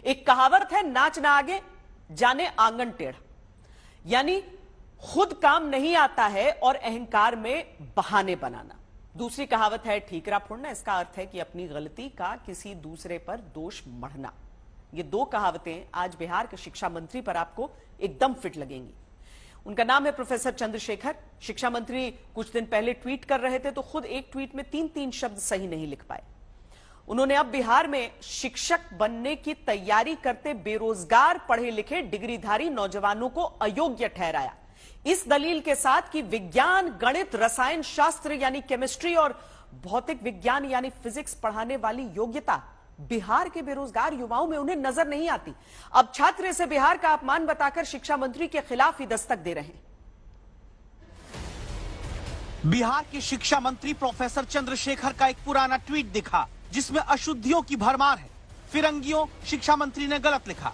एक कहावत है, नाच ना आगे जाने आंगन टेढ़ा, यानी खुद काम नहीं आता है और अहंकार में बहाने बनाना। दूसरी कहावत है, ठीकरा फोड़ना। इसका अर्थ है कि अपनी गलती का किसी दूसरे पर दोष मढ़ना। ये दो कहावतें आज बिहार के शिक्षा मंत्री पर आपको एकदम फिट लगेंगी। उनका नाम है प्रोफेसर चंद्रशेखर। शिक्षा मंत्री कुछ दिन पहले ट्वीट कर रहे थे तो खुद एक ट्वीट में 3 शब्द सही नहीं लिख पाए। उन्होंने अब बिहार में शिक्षक बनने की तैयारी करते बेरोजगार पढ़े लिखे डिग्रीधारी नौजवानों को अयोग्य ठहराया, इस दलील के साथ कि विज्ञान, गणित, रसायन शास्त्र यानी केमिस्ट्री और भौतिक विज्ञान यानी फिजिक्स पढ़ाने वाली योग्यता बिहार के बेरोजगार युवाओं में उन्हें नजर नहीं आती। अब छात्र इसे बिहार का अपमान बताकर शिक्षा मंत्री के खिलाफ ही दस्तक दे रहे हैं। बिहार के शिक्षा मंत्री प्रोफेसर चंद्रशेखर का एक पुराना ट्वीट दिखा जिसमें अशुद्धियों की भरमार है। फिरंगियों शिक्षा मंत्री ने गलत लिखा।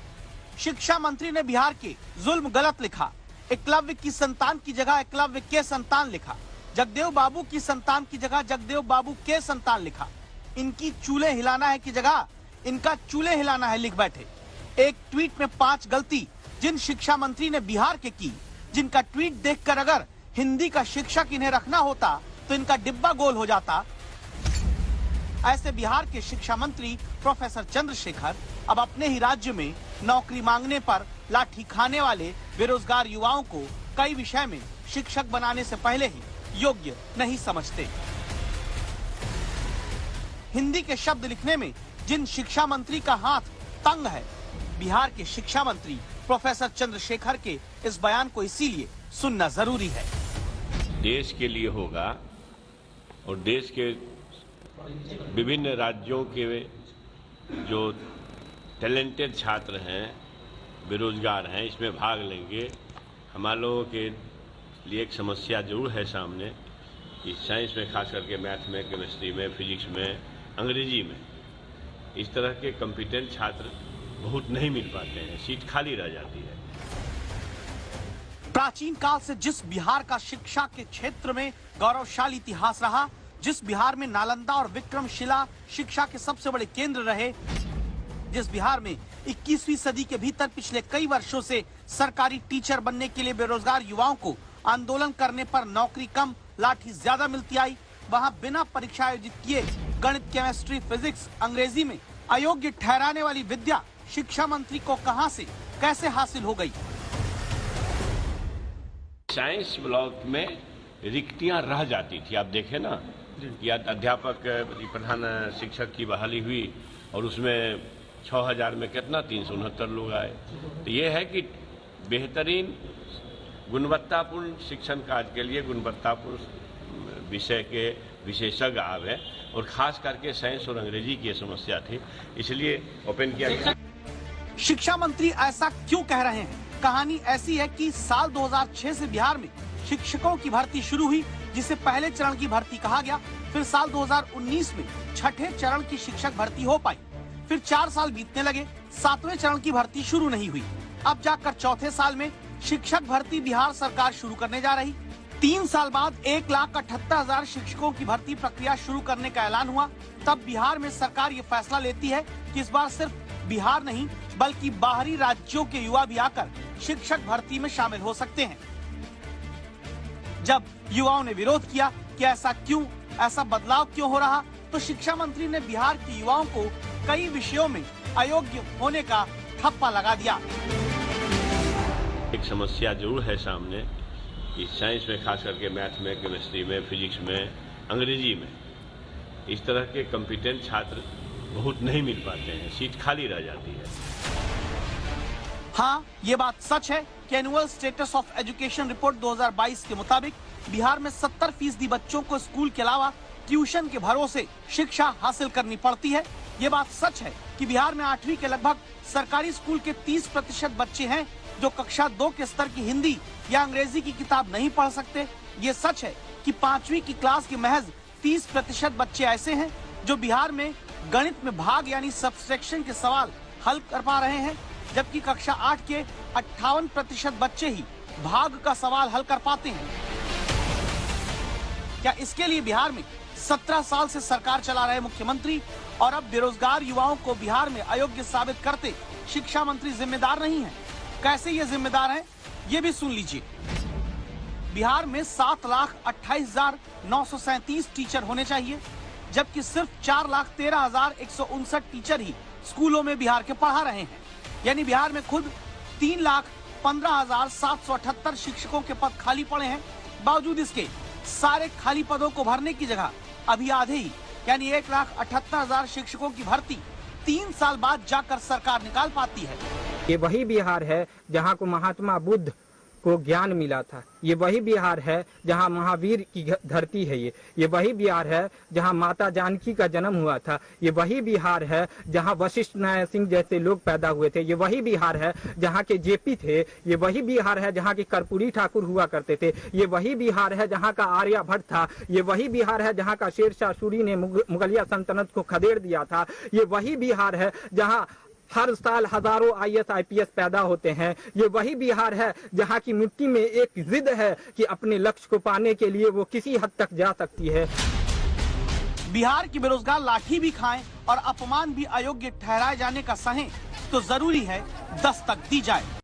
शिक्षा मंत्री ने बिहार के जुल्म गलत लिखा। एकलव्य की संतान की जगह एकलव्य के संतान लिखा। जगदेव बाबू की संतान की जगह जगदेव बाबू के संतान लिखा। इनकी चूल्हे हिलाना है की जगह इनका चूल्हे हिलाना है लिख बैठे। एक ट्वीट में 5 गलती जिन शिक्षा मंत्री ने बिहार के की, जिनका ट्वीट देखकर अगर हिंदी का शिक्षक इन्हें रखना होता तो इनका डिब्बा गोल हो जाता। ऐसे बिहार के शिक्षा मंत्री प्रोफेसर चंद्रशेखर अब अपने ही राज्य में नौकरी मांगने पर लाठी खाने वाले बेरोजगार युवाओं को कई विषय में शिक्षक बनाने से पहले ही योग्य नहीं समझते। हिंदी के शब्द लिखने में जिन शिक्षा मंत्री का हाथ तंग है, बिहार के शिक्षा मंत्री प्रोफेसर चंद्रशेखर के इस बयान को इसीलिए सुनना जरूरी है। देश के लिए होगा और देश के विभिन्न राज्यों के जो टैलेंटेड छात्र हैं, बेरोजगार हैं, इसमें भाग लेंगे। हमारे लोगों के लिए एक समस्या जरूर है सामने कि साइंस में, खास करके मैथ में, केमिस्ट्री में, फिजिक्स में, अंग्रेजी में इस तरह के कॉम्पिटेंट छात्र बहुत नहीं मिल पाते हैं, सीट खाली रह जाती है। प्राचीन काल से जिस बिहार का शिक्षा के क्षेत्र में गौरवशाली इतिहास रहा, जिस बिहार में नालंदा और विक्रमशिला शिक्षा के सबसे बड़े केंद्र रहे, जिस बिहार में 21वीं सदी के भीतर पिछले कई वर्षों से सरकारी टीचर बनने के लिए बेरोजगार युवाओं को आंदोलन करने पर नौकरी कम, लाठी ज्यादा मिलती आई, वहां बिना परीक्षा आयोजित किए गणित, केमिस्ट्री, फिजिक्स, अंग्रेजी में अयोग्य ठहराने वाली विद्या शिक्षा मंत्री को कहां से कैसे हासिल हो गई? साइंस ब्लॉक में रिक्तियां रह जाती थी। आप देखें ना कि अध्यापक प्रधान शिक्षक की बहाली हुई और उसमें 6000 में कितना 369 लोग आए। तो ये है कि बेहतरीन गुणवत्तापूर्ण शिक्षण कार्य के लिए गुणवत्तापूर्ण विषय के विशेषज्ञ आवे और खास करके साइंस और अंग्रेजी की समस्या थी, इसलिए ओपन किया गया। शिक्षा मंत्री ऐसा क्यों कह रहे हैं? कहानी ऐसी है कि साल 2006 से बिहार में शिक्षकों की भर्ती शुरू हुई, जिसे पहले चरण की भर्ती कहा गया। फिर साल 2019 में छठे चरण की शिक्षक भर्ती हो पाई। फिर 4 साल बीतने लगे, 7वें चरण की भर्ती शुरू नहीं हुई। अब जाकर चौथे साल में शिक्षक भर्ती बिहार सरकार शुरू करने जा रही। 3 साल बाद 1,78,000 शिक्षकों की भर्ती प्रक्रिया शुरू करने का ऐलान हुआ। तब बिहार में सरकार ये फैसला लेती है कि इस बार सिर्फ बिहार नहीं बल्कि बाहरी राज्यों के युवा भी आकर शिक्षक भर्ती में शामिल हो सकते हैं। जब युवाओं ने विरोध किया कि ऐसा क्यों, ऐसा बदलाव क्यों हो रहा, तो शिक्षा मंत्री ने बिहार के युवाओं को कई विषयों में अयोग्य होने का ठप्पा लगा दिया। एक समस्या जरूर है सामने कि साइंस में, खास करके मैथ में, केमिस्ट्री में, फिजिक्स में, अंग्रेजी में इस तरह के कॉम्पिटेंट छात्र बहुत नहीं मिल पाते हैं, सीट खाली रह जाती है। हाँ, ये बात सच है कि annual status of education report 2022 के मुताबिक बिहार में 70% बच्चों को स्कूल के अलावा ट्यूशन के भरोसे शिक्षा हासिल करनी पड़ती है। ये बात सच है कि बिहार में 8वीं के लगभग सरकारी स्कूल के 30% बच्चे हैं जो कक्षा 2 के स्तर की हिंदी या अंग्रेजी की किताब नहीं पढ़ सकते। ये सच है कि 5वीं की क्लास के महज 30% बच्चे ऐसे हैं जो बिहार में गणित में भाग यानी सब्सट्रैक्शन के सवाल हल कर पा रहे हैं, जबकि कक्षा 8 के 58% बच्चे ही भाग का सवाल हल कर पाते हैं। क्या इसके लिए बिहार में 17 साल से सरकार चला रहे मुख्यमंत्री और अब बेरोजगार युवाओं को बिहार में अयोग्य साबित करते शिक्षा मंत्री जिम्मेदार नहीं है। कैसे ये जिम्मेदार हैं, ये भी सुन लीजिए। बिहार में 7,28,937 टीचर होने चाहिए, जबकि सिर्फ 4,13,159 टीचर ही स्कूलों में बिहार के पढ़ा रहे हैं। यानी बिहार में खुद 3,15,778 शिक्षकों के पद खाली पड़े हैं। बावजूद इसके सारे खाली पदों को भरने की जगह अभी आधे ही यानी 1,78,000 शिक्षकों की भर्ती 3 साल बाद जाकर सरकार निकाल पाती है। ये वही बिहार है जहाँ को महात्मा बुद्ध को ज्ञान मिला था। ये वही बिहार है जहाँ महावीर की धरती है। ये वही बिहार है जहाँ माता जानकी का जन्म हुआ था। ये वही बिहार है जहाँ वशिष्ठ नारायण सिंह जैसे लोग पैदा हुए थे। ये वही बिहार है जहाँ के जेपी थे। ये वही बिहार है जहाँ के कर्पूरी ठाकुर हुआ करते थे। ये वही बिहार है जहाँ का आर्यभट्ट था। ये वही बिहार है जहाँ का शेरशाह सूरी ने मुगलिया सल्तनत को खदेड़ दिया था। ये वही बिहार है जहाँ हर साल हजारों IAS IPS पैदा होते हैं। ये वही बिहार है जहाँ की मिट्टी में एक जिद है कि अपने लक्ष्य को पाने के लिए वो किसी हद तक जा सकती है। बिहार की बेरोजगार लाठी भी खाएं और अपमान भी अयोग्य ठहराए जाने का सहें तो जरूरी है दस्तक दी जाए।